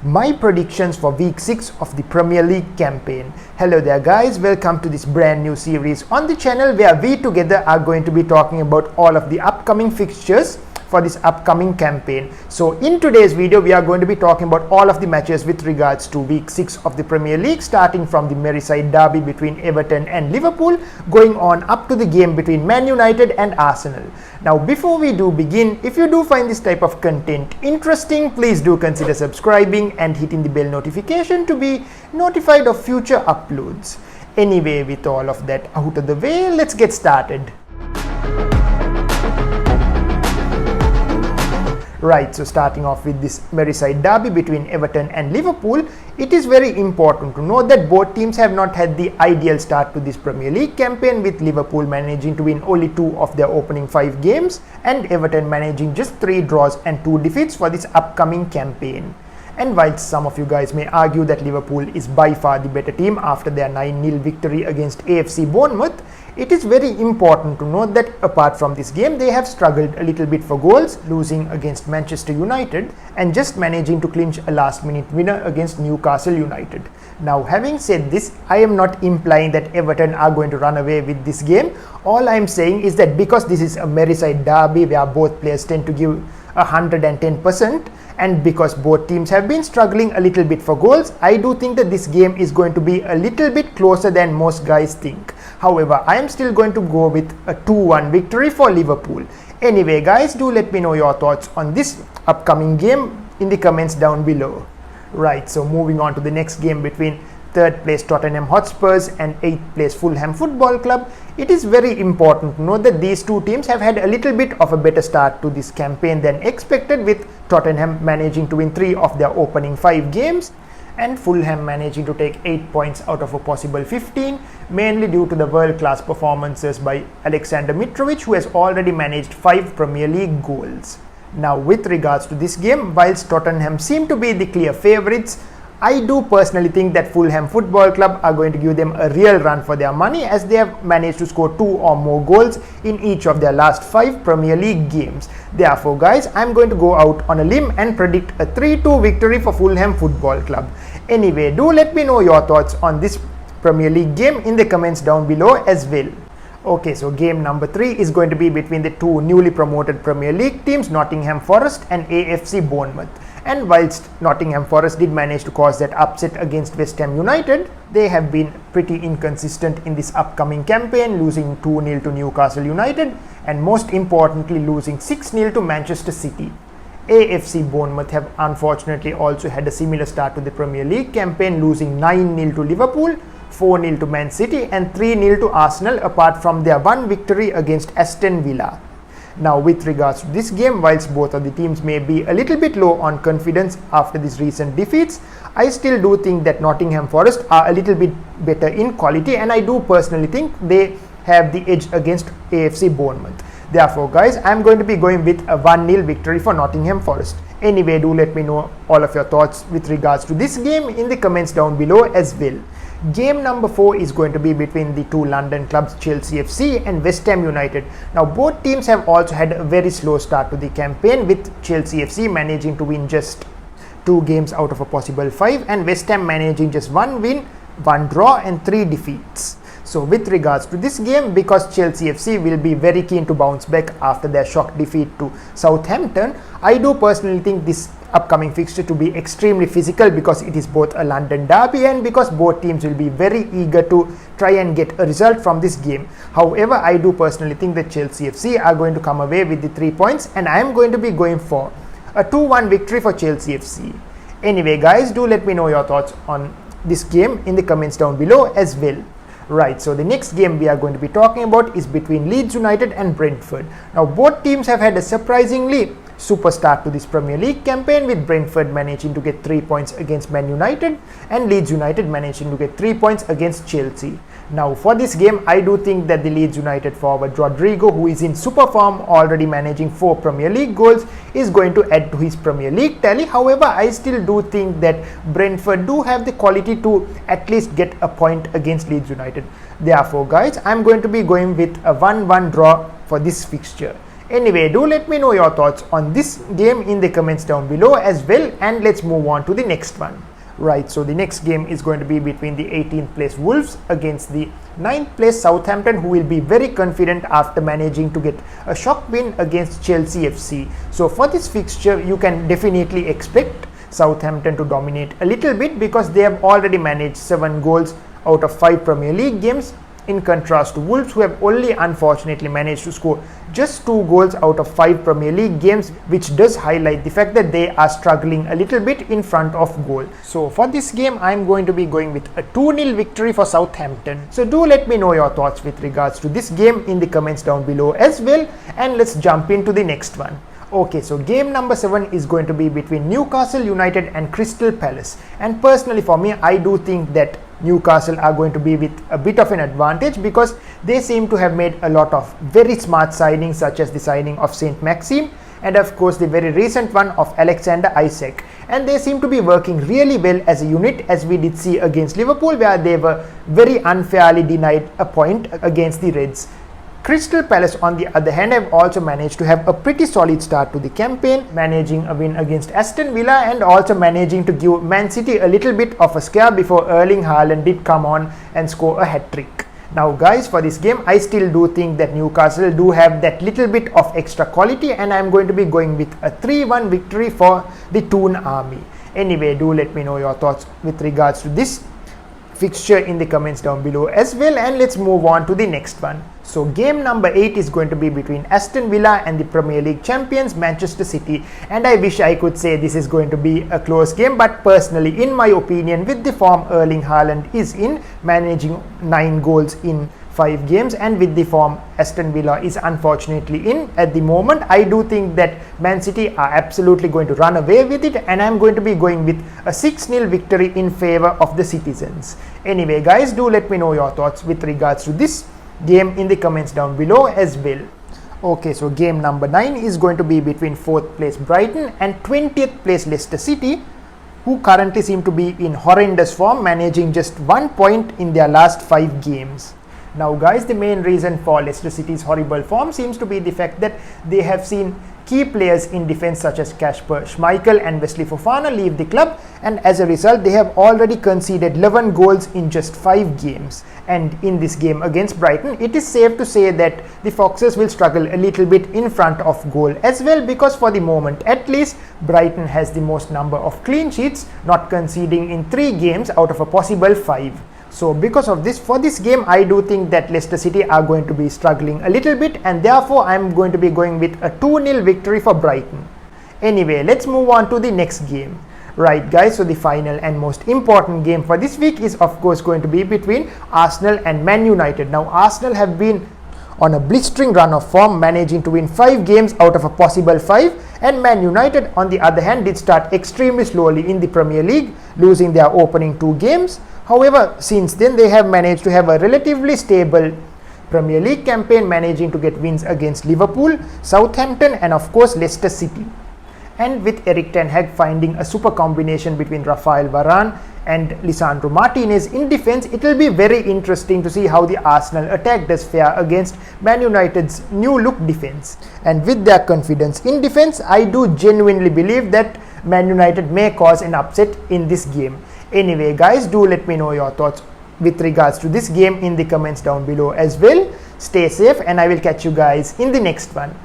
my predictions for week 6 of the Premier League campaign. Hello there guys, welcome to this brand new series on the channel where we together are going to be talking about all of the upcoming fixtures for this upcoming campaign. So in today's video we are going to be talking about all of the matches with regards to week 6 of the Premier League, starting from the Merseyside derby between Everton and Liverpool, going on up to the game between Man United and Arsenal. Now before we do begin, if you do find this type of content interesting, please do consider subscribing and hitting the bell notification to be notified of future uploads. Anyway, with all of that out of the way, let's get started. Right, so starting off with this Merseyside derby between Everton and Liverpool, it is very important to note that both teams have not had the ideal start to this Premier League campaign, with Liverpool managing to win only 2 of their opening 5 games and Everton managing just 3 draws and 2 defeats for this upcoming campaign. And whilst some of you guys may argue that Liverpool is by far the better team after their 9-0 victory against AFC Bournemouth, it is very important to note that apart from this game, they have struggled a little bit for goals, losing against Manchester United and just managing to clinch a last-minute winner against Newcastle United. Now, having said this, I am not implying that Everton are going to run away with this game. All I am saying is that because this is a Merseyside derby where both players tend to give 110%, and because both teams have been struggling a little bit for goals, I do think that this game is going to be a little bit closer than most guys think. However, I am still going to go with a 2-1 victory for Liverpool. Anyway guys, do let me know your thoughts on this upcoming game in the comments down below. Right, so moving on to the next game between 3rd place Tottenham Hotspurs and 8th place Fulham Football Club, it is very important to note that these two teams have had a little bit of a better start to this campaign than expected, with Tottenham managing to win 3 of their opening 5 games and Fulham managing to take 8 points out of a possible 15, mainly due to the world-class performances by Alexander Mitrovic, who has already managed 5 Premier League goals. Now with regards to this game, whilst Tottenham seem to be the clear favourites, I do personally think that Fulham Football Club are going to give them a real run for their money, as they have managed to score 2 or more goals in each of their last 5 Premier League games. Therefore guys, I'm going to go out on a limb and predict a 3-2 victory for Fulham Football Club. Anyway, do let me know your thoughts on this Premier League game in the comments down below as well. Okay, so game number 3 is going to be between the two newly promoted Premier League teams, Nottingham Forest and AFC Bournemouth. And whilst Nottingham Forest did manage to cause that upset against West Ham United, they have been pretty inconsistent in this upcoming campaign, losing 2-0 to Newcastle United and most importantly losing 6-0 to Manchester City. AFC Bournemouth have unfortunately also had a similar start to the Premier League campaign, losing 9-0 to Liverpool, 4-0 to Man City and 3-0 to Arsenal, apart from their 1 victory against Aston Villa. Now with regards to this game, whilst both of the teams may be a little bit low on confidence after these recent defeats, I still do think that Nottingham Forest are a little bit better in quality, and I do personally think they have the edge against AFC Bournemouth. Therefore guys, I'm going to be going with a 1-0 victory for Nottingham Forest. Anyway, do let me know all of your thoughts with regards to this game in the comments down below as well. Game number 4 is going to be between the two London clubs Chelsea FC and West Ham United. Now both teams have also had a very slow start to the campaign, with Chelsea FC managing to win just 2 games out of a possible 5 and West Ham managing just 1 win, 1 draw and 3 defeats. So with regards to this game, because Chelsea FC will be very keen to bounce back after their shock defeat to Southampton, I do personally think this upcoming fixture to be extremely physical, because it is both a London derby and because both teams will be very eager to try and get a result from this game. However, I do personally think that Chelsea FC are going to come away with the 3 points, and I am going to be going for a 2-1 victory for Chelsea FC. Anyway guys, do let me know your thoughts on this game in the comments down below as well. Right, so the next game we are going to be talking about is between Leeds United and Brentford. Now both teams have had a surprisingly super start to this Premier League campaign, with Brentford managing to get 3 points against Man United and Leeds United managing to get 3 points against Chelsea. Now for this game, I do think that the Leeds United forward Rodrigo, who is in super form, already managing 4 Premier League goals, is going to add to his Premier League tally. However, I still do think that Brentford do have the quality to at least get a point against Leeds United. Therefore guys, I'm going to be going with a 1-1 draw for this fixture. Anyway, do let me know your thoughts on this game in the comments down below as well, and let's move on to the next one. Right, so the next game is going to be between the 18th place Wolves against the 9th place Southampton, who will be very confident after managing to get a shock win against Chelsea FC. So for this fixture, you can definitely expect Southampton to dominate a little bit because they have already managed 7 goals out of 5 Premier League games, in contrast to Wolves, who have only unfortunately managed to score just 2 goals out of 5 Premier League games, which does highlight the fact that they are struggling a little bit in front of goal. So for this game, I'm going to be going with a 2-0 victory for Southampton. So do let me know your thoughts with regards to this game in the comments down below as well, and let's jump into the next one. Okay, so game number 7 is going to be between Newcastle United and Crystal Palace, and personally for me, I do think that Newcastle are going to be with a bit of an advantage because they seem to have made a lot of very smart signings, such as the signing of Saint Maxime and of course the very recent one of Alexander Isak, and they seem to be working really well as a unit, as we did see against Liverpool, where they were very unfairly denied a point against the Reds. Crystal Palace, on the other hand, have also managed to have a pretty solid start to the campaign, managing a win against Aston Villa and also managing to give Man City a little bit of a scare before Erling Haaland did come on and score a hat-trick. Now guys, for this game, I still do think that Newcastle do have that little bit of extra quality, and I'm going to be going with a 3-1 victory for the Toon Army. Anyway, do let me know your thoughts with regards to this fixture in the comments down below as well, and let's move on to the next one. So game number 8 is going to be between Aston Villa and the Premier League champions Manchester City, and I wish I could say this is going to be a close game, but personally, in my opinion, with the form Erling Haaland is in, managing 9 goals in 5 games, and with the form Aston Villa is unfortunately in at the moment, I do think that Man City are absolutely going to run away with it, and I'm going to be going with a 6-0 victory in favor of the citizens. Anyway guys, do let me know your thoughts with regards to this game in the comments down below as well. Okay, so game number 9 is going to be between 4th place Brighton and 20th place Leicester City, who currently seem to be in horrendous form, managing just 1 point in their last 5 games. Now guys, the main reason for Leicester City's horrible form seems to be the fact that they have seen key players in defense such as Kasper Schmeichel and Wesley Fofana leave the club, and as a result they have already conceded 11 goals in just 5 games. And in this game against Brighton, it is safe to say that the Foxes will struggle a little bit in front of goal as well, because for the moment at least Brighton has the most number of clean sheets, not conceding in 3 games out of a possible 5. So because of this, for this game, I do think that Leicester City are going to be struggling a little bit, and therefore I'm going to be going with a 2-0 victory for Brighton. Anyway, let's move on to the next game. Right guys, so the final and most important game for this week is of course going to be between Arsenal and Man United. Now Arsenal have been on a blistering run of form, managing to win 5 games out of a possible 5, and Man United on the other hand did start extremely slowly in the Premier League, losing their opening 2 games. However, since then they have managed to have a relatively stable Premier League campaign, managing to get wins against Liverpool, Southampton and of course Leicester City. And with Erik ten Hag finding a super combination between Rafael Varane and Lisandro Martinez in defense, it will be very interesting to see how the Arsenal attack does fare against Man United's new look defense. And with their confidence in defense, I do genuinely believe that Man United may cause an upset in this game. Anyway guys, do let me know your thoughts with regards to this game in the comments down below as well. Stay safe, and I will catch you guys in the next one.